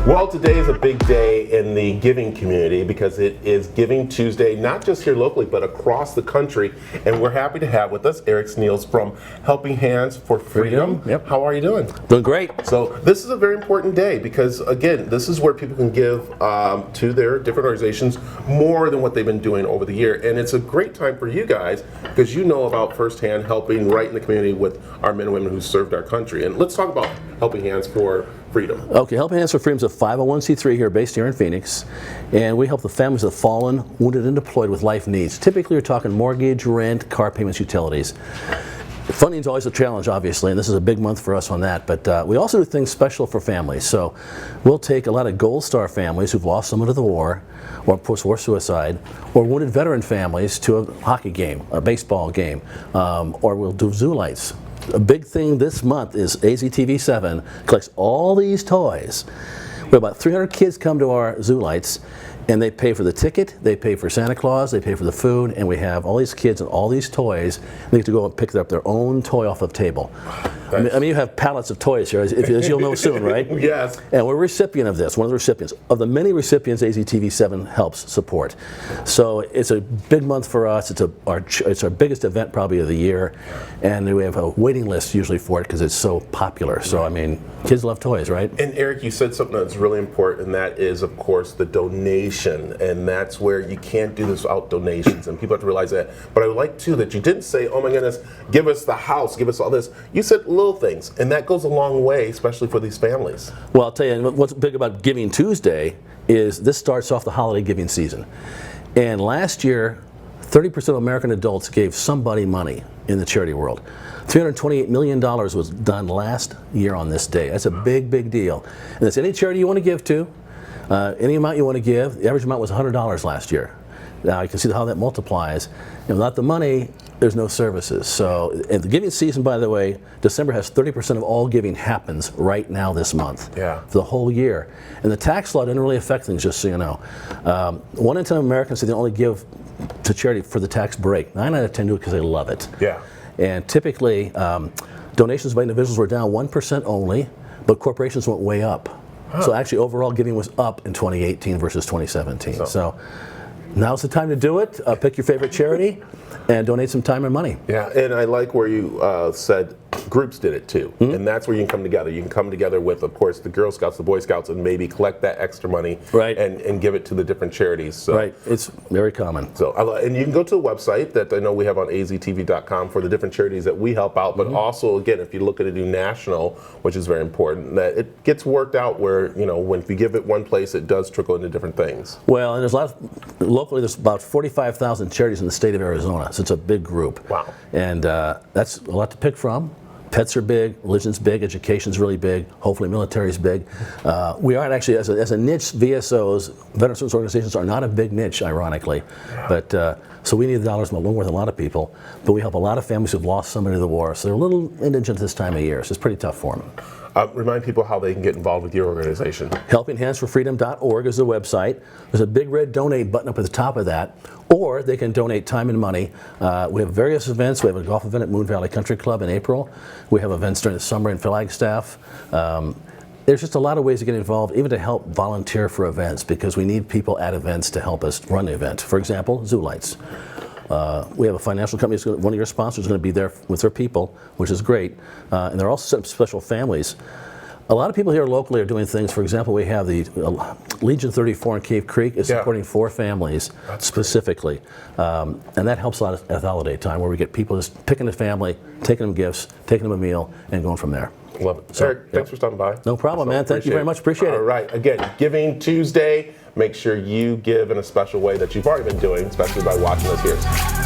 Well, today is a big day in the giving community because it is Giving Tuesday, not just here locally, but across the country. And we're happy to have with us Eric Sneals from Helping Hands for Freedom. Yep. How are you doing? Doing great. So this is a very important day because, again, this is where people can give to their different organizations more than what they've been doing over the year. And it's a great time for you guys because you know about firsthand helping right in the community with our men and women who served our country. And let's talk about Helping Hands for Freedom. Okay, Helping Hands for Freedom is a 501c3 here, based here in Phoenix, and we help the families of fallen, wounded, and deployed with life needs. Typically, we're talking mortgage, rent, car payments, utilities. Funding is always a challenge, obviously, and this is a big month for us on that, but we also do things special for families. So we'll take a lot of Gold Star families who've lost someone to the war, or post-war suicide, or wounded veteran families to a hockey game, a baseball game, or we'll do zoo lights. A big thing this month is AZTV7 collects all these toys. We have about 300 kids come to our zoo lights, and they pay for the ticket, they pay for Santa Claus, they pay for the food, and we have all these kids and all these toys. They get to go and pick up their own toy off the table. I mean, you have pallets of toys here, as you'll know soon, right? Yes. And we're a recipient of this, one of the recipients. Of the many recipients AZTV7 helps support. So it's a big month for us. It's our biggest event probably of the year. And we have a waiting list usually for it because it's so popular. So, I mean, kids love toys, right? And Eric, you said something that's really important, and that is, of course, the donation. And that's where you can't do this without donations. And people have to realize that. But I would like, too, that you didn't say, oh, my goodness, give us the house, give us all this. You said little things, and that goes a long way, especially for these families. Well, I'll tell you, what's big about Giving Tuesday is this starts off the holiday giving season. And last year, 30% of American adults gave somebody money in the charity world. $328 million was done last year on this day. That's a big, big deal. And that's any charity you want to give to, any amount you want to give. The average amount was $100 last year. Now you can see how that multiplies. Without the money, there's no services. So, in the giving season, by the way, December has 30% of all giving happens right now this month. Yeah. For the whole year. And the tax law didn't really affect things, just so you know. 1 in 10 Americans say they only give to charity for the tax break. 9 out of 10 do it because they love it. Yeah. And typically, donations by individuals were down 1% only, but corporations went way up. Huh. So actually, overall giving was up in 2018 versus 2017. So now's the time to do it. Pick your favorite charity and donate some time and money. Yeah, and I like where you said groups did it too. Mm-hmm. And that's where you can come together. You can come together with, of course, the Girl Scouts, the Boy Scouts, and maybe collect that extra money, right, and give it to the different charities. So, right, it's very common. So, and you can go to a website that I know we have on aztv.com for the different charities that we help out, but also, again, if you look at it, do national, which is very important, that it gets worked out where, when if you give it one place, it does trickle into different things. Well, and locally, there's about 45,000 charities in the state of Arizona, so it's a big group. Wow. And that's a lot to pick from. Pets are big, religion's big, education's really big, hopefully military's big. We aren't actually, as a niche, VSOs, veteran service organizations, are not a big niche, ironically. But so we need the dollars more than a lot of people. But we help a lot of families who've lost somebody to the war, so they're a little indigent this time of year, so it's pretty tough for them. Remind people how they can get involved with your organization. HelpingHandsForFreedom.org is the website. There's a big red donate button up at the top of that, or they can donate time and money. We have various events. We have a golf event at Moon Valley Country Club in April. We have events during the summer in Flagstaff. There's just a lot of ways to get involved, even to help volunteer for events, because we need people at events to help us run the event. For example, Zoo Lights. We have a financial company, one of your sponsors is going to be there with their people, which is great. And they're also setting up special families. A lot of people here locally are doing things. For example, we have the Legion 34 in Cave Creek is supporting 4 families specifically. And that helps a lot at holiday time, where we get people just picking a family, taking them gifts, taking them a meal, and going from there. Love it. So, Eric, thanks for stopping by. No problem, man. Thank you very much. Appreciate it. All right. Again, Giving Tuesday. Make sure you give in a special way that you've already been doing, especially by watching us here.